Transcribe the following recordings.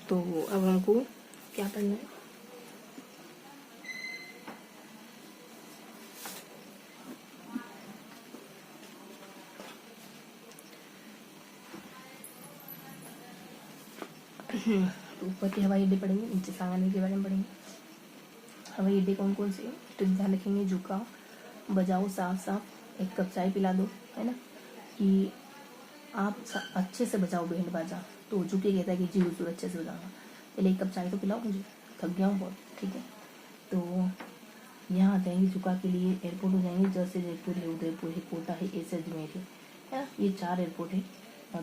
तो अब हमको क्या करना है, तो ऊपर के हवाई अड्डे पढ़ेंगे, नीचे सांगानेर के बारे में पढ़ेंगे। हवाई अड्डे कौन कौन से हैं तो ध्यान रखेंगे, झुकाओ, बजाओ साफ साफ, एक कप चाय पिला दो, है ना, कि आप अच्छे से बजाओ बैंड बाजा। तो झुके कहता है कि जी हुजूर अच्छे से बजाऊंगा, पहले एक कप चाय तो पिलाओ, मुझे थक गया हूँ बहुत, ठीक है। तो यहाँ आ जाएंगे झुका के लिए, एयरपोर्ट हो जाएंगे, जैसे जयपुर है, उदयपुर है, कोटा है, ऐसे अजमेर है ना, ये 4 एयरपोर्ट है।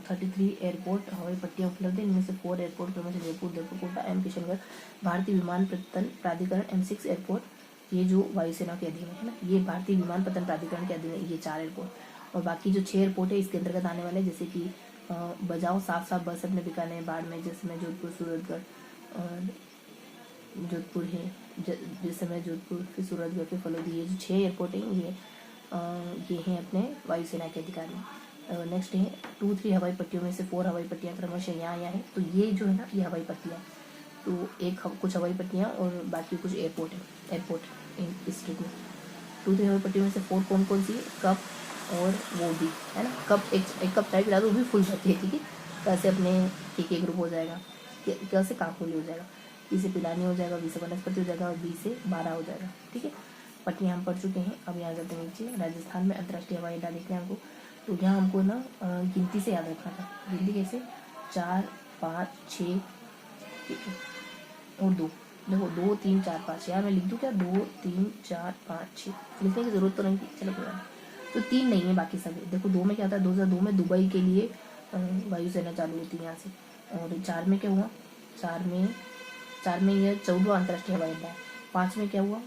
33 एयरपोर्ट हवाई पट्टियाँ उपलब्ध है, इनमें से 4 एयरपोर्ट क्रमशः जयपुर, उदयपुर, कोटा एवं किशनगढ़। भारतीय विमानपत्तन प्राधिकरण M6 एयरपोर्ट, ये जो वायुसेना के अधीन है ना, ये भारतीय विमानपत्तन प्राधिकरण के अधीन है, ये 4 एयरपोर्ट। और बाकी जो 6 एयरपोर्ट है इसके अंतर्गत आने वाले, जैसे कि बजाओ साफ साफ बस अपने बीकानेर, बाड़मेर, जैसलमेर, जोधपुर, सूरतगढ़, जोधपुर है, जैसलमेर, जोधपुर, फिर सूरतगढ़, फिर फलोदी, ये जो 6 एयरपोर्ट हैं ये हैं अपने वायुसेना के अधिकार में। नेक्स्ट है 2-3 हवाई पट्टियों में से 4 हवाई पट्टियाँ क्रमशः यहाँ है। तो ये जो है ना, ये हवाई पट्टियाँ, तो कुछ हवाई पट्टियाँ और बाकी कुछ एयरपोर्ट इस स्टेट में। 2-3 हवाई पट्टियों में से 4 कौन कौन सी है, कप और वो भी है ना, कप एक कप चाय पिला दो, वो भी फुल जाती है, ठीक है। तो ऐसे अपने के ग्रुप हो जाएगा, कैसे काकोली हो जाएगा, ई से पिलानी हो जाएगा, बी से वनस्पति हो जाएगा और बी से 12 हो जाएगा, ठीक है। पट्टियाँ हम पढ़ चुके हैं। अब यहाँ जाते हैं नीचे, राजस्थान में अंतर्राष्ट्रीय हवाई अड्डा देखना है हमको। तो यहाँ हमको ना गिनती से याद रखना था, गिनती कैसे, 4, 5, 6 और 2, देखो 2, 3, 4, 5, यहाँ मैं लिख दूँ क्या, 2, 3, 4, 5, 6, लिखने की जरूरत तो नहीं थी, चलो कोई बात। तो 3 नहीं है, बाकी सब है। देखो 2 में क्या था, 2002 में दुबई के लिए वायुसेना चालू हुई थी यहाँ से। और 4 में क्या हुआ, 4 में यह 14वां अंतर्राष्ट्रीय हवाई अड्डा है। 5 में क्या हुआ,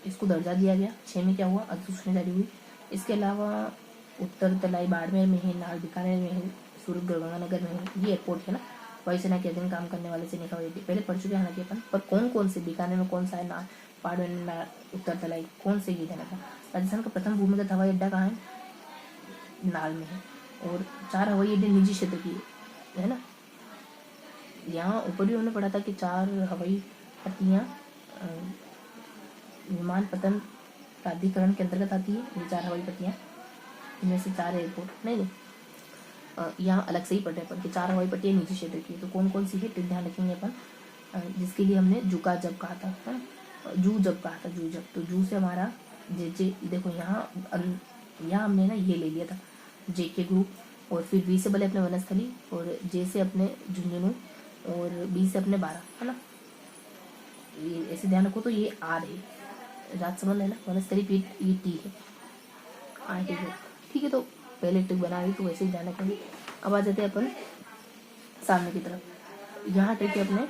इसको दर्जा दिया गया। 6 में क्या हुआ, अधिसूचना जारी हुई। इसके अलावा उत्तर तलाई बाड़मेर में है, नाल बीकानेर में है, सूरतगढ़ गंगानगर में है, ये एयरपोर्ट है ना, वायुसेना के अधीन काम करने वाले सैनिक हवाई अड्डे पहले पढ़ चुके हैं हालांकि अपन, पर कौन कौन से, बीकानेर में कौन सा है, नाल, बाड़मेर, उत्तर तलाई, कौन से ये देना था। राजस्थान का प्रथम भूमिगत हवाई अड्डा कहाँ है, नाल में है। और 4 हवाई अड्डे निजी क्षेत्र की है ना। यहाँ ऊपर भी हमने पढ़ा था कि 4 हवाई पट्टियाँ विमानपत्तन प्राधिकरण के अंतर्गत आती है, ये 4 हवाई पट्टियाँ, इनमें से 4 एयरपोर्ट नहीं यहाँ अलग से ही पढ़ रहे अपन कि 4 हवाई पट्टियाँ निजी क्षेत्र की। तो कौन कौन सी है, ध्यान रखेंगे अपन, जिसके लिए हमने जुका जब कहा था, है ना, जू जब कहा था, जू जब, तो जू से हमारा जे देखो यहाँ हमने ना ये ले लिया था JK ग्रुप, और फिर V से बोले अपने वनस्थली, और J से अपने झुंझुनू, और B से अपने 12, है ना, ये ऐसे ध्यान रखो। तो ये R है, राजसमंद है ना, वनस्थली पीठ ये T है, R है, ठीक है। तो पहले ट्रिक बना रही तो वैसे ही ध्यान रखेंगे। अब आ जाते हैं अपन सामने की तरफ, यहाँ ट्रिक है अपने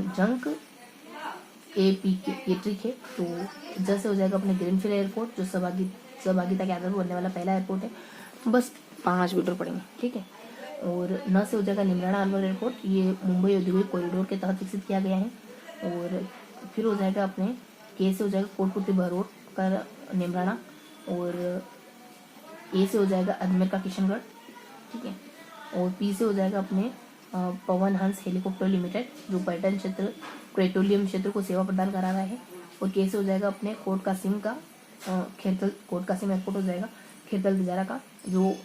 जंक APK, ये ट्रिक है। तो जैसे हो जाएगा अपने ग्रीनफील्ड एयरपोर्ट, जो सहभागिता के आधार पर बनने वाला पहला एयरपोर्ट है, बस 5 मीटर पड़ेंगे, ठीक है। और न से हो जाएगा निमराना अलवर एयरपोर्ट, ये मुंबई औद्योगिक कॉरिडोर के तहत विकसित किया गया है। और फिर हो जाएगा अपने के से हो जाएगा कोटपुतली बहरोड का निमराना, और ए से हो जाएगा अजमेर का किशनगढ़, ठीक है। और पी से हो जाएगा अपने पवन हंस हेलीकॉप्टर लिमिटेड, जो पर्यटन क्षेत्र, पेट्रोलियम क्षेत्र को सेवा प्रदान करा रहा है। और के से हो जाएगा अपने कोट कासिम का कोट कासिम एयरपोर्ट हो जाएगा, खेतल तिजारा का, जो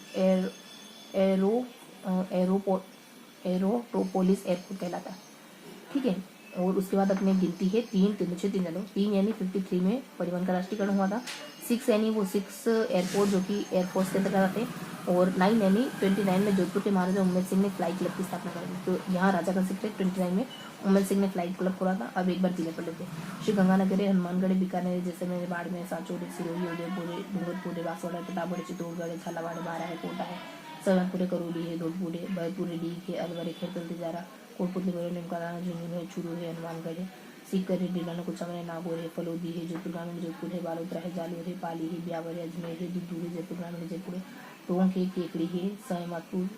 एरोपोलिस एयरपोर्ट कहलाता है, ठीक है। और उसके बाद अपने गिनती है 3 यानी 53 में परिवहन का राष्ट्रीयकरण हुआ था। 6 यानी वो 6 एयरपोर्ट जो कि एयरफोर्स के अंतर्गत आते हैं। और 9 यानी 29 में जोधपुर के महाराजा उम्मेद सिंह ने फ्लाइट क्लब की स्थापना करी। तो यहाँ राजा का जिक्र 29 में उम्मेद सिंह ने फ्लाइट क्लब खोला था। अब एक बार जिले पर लेते हैं, श्री गंगानगर, हनुमानगढ़, बीकानेर, जैसलमेर, बाड़मेर, सांचौर, सिरोही, उदयपुर, डूंगरपुर, बांसवाड़ा, प्रतापगढ़, चित्तौड़गढ़, झालावाड़, बारा है, कोटा है, सवानपुर, करौली है, धौलपुर है, भरतपुर, डीग है, अलवर है, खेतल तिजारा, कोटपुतली बहरोड, निमकाना, झुंझुनू है, चूरू है, हनुमानगढ़ है, सीकर है, डीलाना, कुचामन है, नागौर है, फलोदी है, जोधपुर ग्रामीण जोधपुर है, बालोतरा है, जालोर है, पाली है, ब्यावर है, अजमेर है, दुद्धू है, जयपुर ग्रामीण जयपुर है, टोंक है, केकड़ी है, सहमादपुर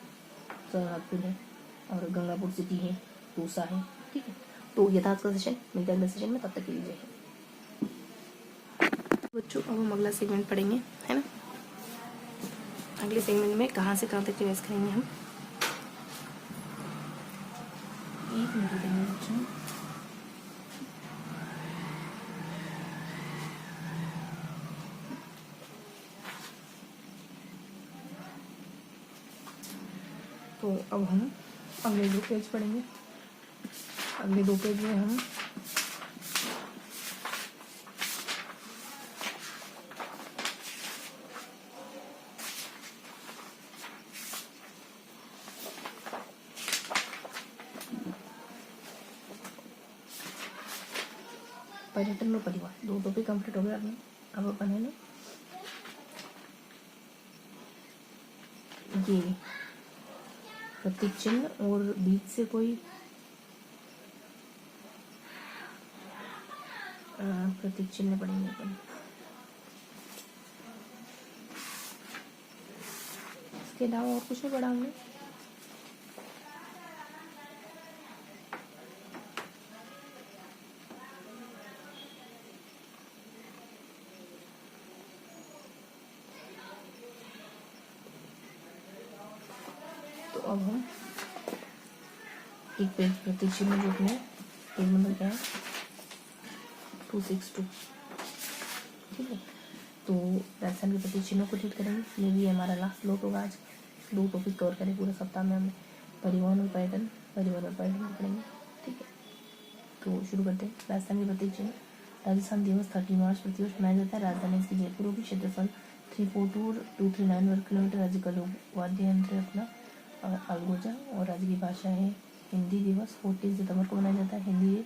है, और गंगापुर सिटी है, पूसा है, ठीक है। तो ये था आज का सेशन, मिलते हैं अगले सेशन में, तब तक के लिए जय हिंद। बच्चों अब हम अगला सेगमेंट पढ़ेंगे, है ना। अगले सेगमेंट में कहाँ से कहाँ तक रिवाइज करेंगे हम, 1 मिनट देंगे। तो अब हम अगले 2 पेज पढ़ेंगे। अगले 2 पेज में हम पर्यटन और परिवहन, 2 टॉपिक कंप्लीट हो गया अपने। अब अपन है ना ये प्रतीक चिन्ह और बीच से कोई प्रतीक चिन्ह पढ़ेंगे अपन। इसके अलावा और कुछ नहीं पढ़ा हमने। तो अब हम एक पेज प्रतीक चिन्ह जो अपने पेज नंबर क्या है 262, ठीक है। तो राजस्थान के प्रतीक चिन्हों को ठीक करेंगे। ये भी हमारा लास्ट स्लॉट होगा आज। 2 टॉपिक कवर करें पूरे सप्ताह में हमने, परिवहन और पर्यटन पढ़ेंगे, ठीक है। तो शुरू करते हैं। राजस्थान के प्रतीक चिन्ह। राजस्थान दिवस 30 मार्च प्रतिवर्ष मनाया जाता है। राजधानी इसकी जयपुर होगी। क्षेत्रफल 34239 वर्ग किलोमीटर। राज्य का लोक वाद्य यंत्र अपना अलगोजा और राज्य की भाषा है हिंदी। दिवस 14 सितंबर को मनाया जाता है। हिंदी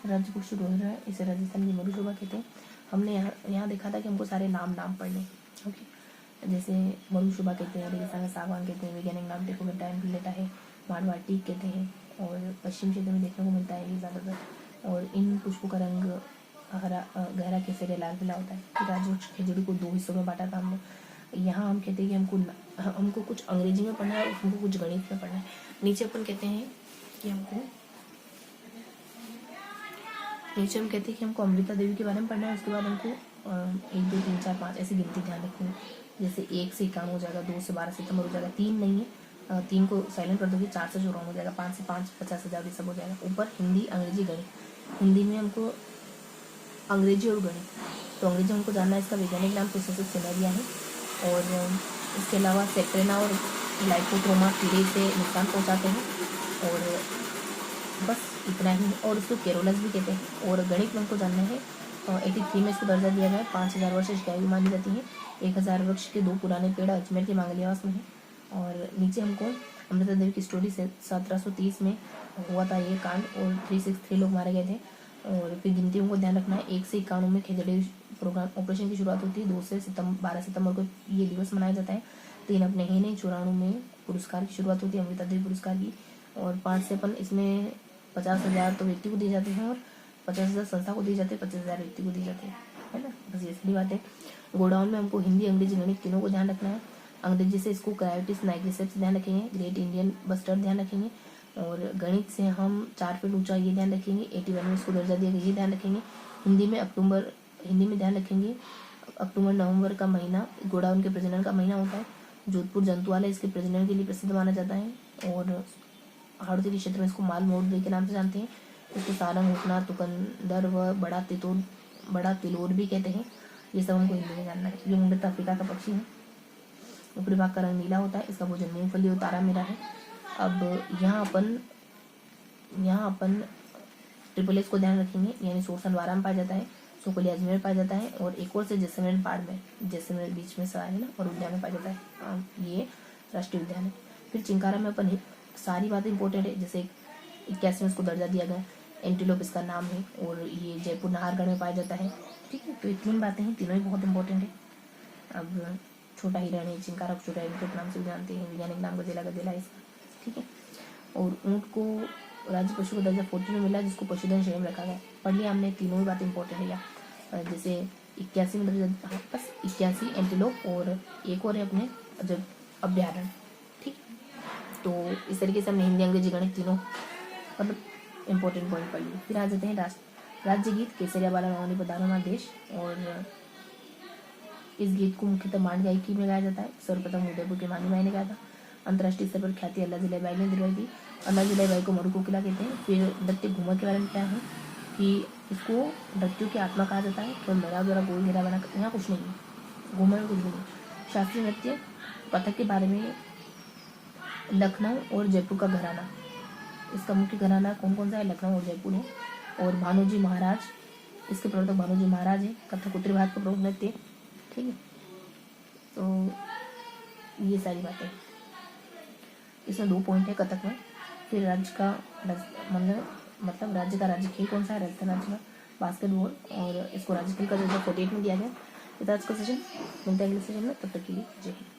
राज्य को शुरू हो रहा है। इसे राजस्थान की मरुशोभा कहते हैं। हमने यहाँ देखा था कि हमको सारे नाम पढ़ने, ओके। जैसे मरुशोभा कहते हैं, रेगिस्तान का सागवान कहते हैं, वैज्ञानिक नाम देखो टाइम लेटा है, मारवाड़ टीक कहते हैं, और पश्चिम क्षेत्र में देखने को मिलता है ये ज़्यादातर। और इन पुष्पों का रंग हरा गहरा केसरिया लाल पीला होता है। फिर राजवंश खिजड़ी को 2 हिस्सों में बांटा था हम लोग। यहाँ हम कहते हैं कि हमको कुछ अंग्रेजी में पढ़ना है और हमको कुछ गणित में पढ़ना है। नीचे अपन कहते हैं कि हमको अमृता देवी के बारे में पढ़ना है। उसके बाद हमको 1 2 3 4 5 ऐसी गिनती ध्यान रखनी है। जैसे 1 से 51 हो जाएगा, 2 से 12 सितंबर हो जाएगा, 3 नहीं है, 3 को साइलेंट कर दोगे, 4 से 54 हो जाएगा, 5 से 5 50,000 ये सब हो जाएगा। ऊपर हिंदी अंग्रेजी गणित। हिंदी में हमको अंग्रेजी और गणित। तो अंग्रेजी हमको जानना है, इसका वैज्ञानिक नाम प्रोसेसिस सिनेरिया है। और इसके अलावा सेक्रेना और लाइकोट्रोमा कीड़े से नुकसान पहुँचाते हैं। और बस इतना ही। और इसको केरोलस भी कहते हैं। और गणित में हमको जानना है 83 में इसको दर्जा दिया गया है। 5000 वर्ष इसकी आयु मानी जाती है। 1000 वर्ष के 2 पुराने पेड़ अजमेर के मांगलियावास में है। और नीचे हमको अमृता देवी की स्टोरी से 1730 में हुआ था ये कांड, और 363 लोग मारे गए थे। और फिर गिनतियों को ध्यान रखना है। 1 से 51 में खिजड़ी प्रोग्राम ऑपरेशन की शुरुआत होती है। 2 से 12 सितंबर को ये दिवस मनाया जाता है। 3 अपने ही नहीं 94 में पुरस्कार की शुरुआत होती है, अमृता देवी पुरस्कार की। और 5 से अपन इसमें 50,000 तो व्यक्ति को दिए जाते हैं और 50,000 संस्था को दिए जाते हैं, 50,000 व्यक्ति को दिए जाते हैं, है ना। बस ये सही बात है। गोडाउन में हमको हिंदी अंग्रेजी गणित तीनों को ध्यान रखना है। अंग्रेजी से इसको क्रायोटिस नाइग्रिसेप्स ध्यान रखेंगे। ग्रेट इंडियन बस्टर्ड ध्यान रखेंगे। और गणित से हम 4 फीट ऊंचा ये ध्यान रखेंगे। 81 में इसको दर्जा दिया गया ये ध्यान रखेंगे। हिंदी में ध्यान रखेंगे अक्टूबर नवंबर का महीना गोडाउन के प्रजनन का महीना होता है। जोधपुर जंतुआलय इसके प्रजनन के लिए प्रसिद्ध माना जाता है। और हाड़ौती के क्षेत्र में इसको माल मोड़ के नाम से जानते हैं। इसको सारंग, हुकना, तुकंदर व बड़ा तिलोर भी कहते हैं। ये सब हमको हिंदी में जानना है। ये मुंडत अफ्रीका का पक्षी है। ऊपरी भाग का रंग नीला होता है। इसका भोजन मूंगफली और तारा मीरा है। अब यहाँ अपन ट्रिपल एस को ध्यान रखेंगे, यानी सोरसन वारा में पाया जाता है, सुकोली अजमेर में पाया जाता है, और एक और से जैसलमेर पाड़ में, जैसलमेर बीच में से है ना, और उद्यान में पाया जाता है। ये राष्ट्रीय उद्यान है। फिर चिंकारा में अपन सारी बातें इंपॉर्टेंट है। जैसे 81 में इसको दर्जा दिया गया, एंटीलोप इसका नाम है, और ये जयपुर नाहरगढ़ में पाया जाता है, ठीक है। तो ये 3 बातें हैं, तीनों ही बहुत इंपॉर्टेंट है। अब छोटा हिरण है, चिंकारा को छोटा हिरण के नाम से जानते हैं, वैज्ञानिक नाम गजेला इसका, ठीक है। और ऊँट को राज्य पशु का दर्जा 40 में मिला, जिसको पशुधन श्रेणी में रखा गया। पढ़ लिया हमने, तीनों ही बातें इंपॉर्टेंट है। या जैसे 81 में दर्जा, बस 81 एंटीलोप, और एक और है अपने जब अभ्यारण्य, ठीक। तो इस तरीके से हमने हिंदी अंग्रेजी गणित तीनों मतलब इम्पोर्टेंट पॉइंट पढ़ लिए। फिर आ जाते हैं राज्य गीत केसरिया बाला नवानी पधारो देश। और इस गीत को मुख्यतः मांड गायकी में गाया जाता है। सर्वप्रथम उदयपुर के मानी माई ने गाया था। अंतर्राष्ट्रीय स्तर पर ख्याति अल्लाह जिलाई बाई ने दिलवाई थी। अल्लाह जिलाई बाई को मरु कोकिला कहते हैं। फिर नृत्य घूमर के बारे में क्या है कि इसको नृत्यों की आत्मा कहा जाता है। तो लड़ा द्वारा गोल घेरा बना, यहाँ कुछ नहीं है, घूमर में कुछ भी नहीं। शास्त्रीय नृत्य कथक के बारे में लखनऊ और जयपुर का घराना, इसका मुख्य घराना कौन कौन सा है? लखनऊ और जयपुर है। और भानोजी महाराज, इसके प्रवर्तक भानोजी महाराज है। कथक उत्तरी भारत का प्रमुख नृत्य, ठीक है। तो ये सारी बातें, इसमें 2 पॉइंट है कथक में। फिर राज्य का मतलब राज्य का राज्य खेल कौन सा है? राजस्थान राज्य का बास्केटबॉल, और इसको राज्य खेल का 2048 में दिया गया। आज का सेशन मिलता है अगले सेशन में, तब तक के लिए जय हिंद।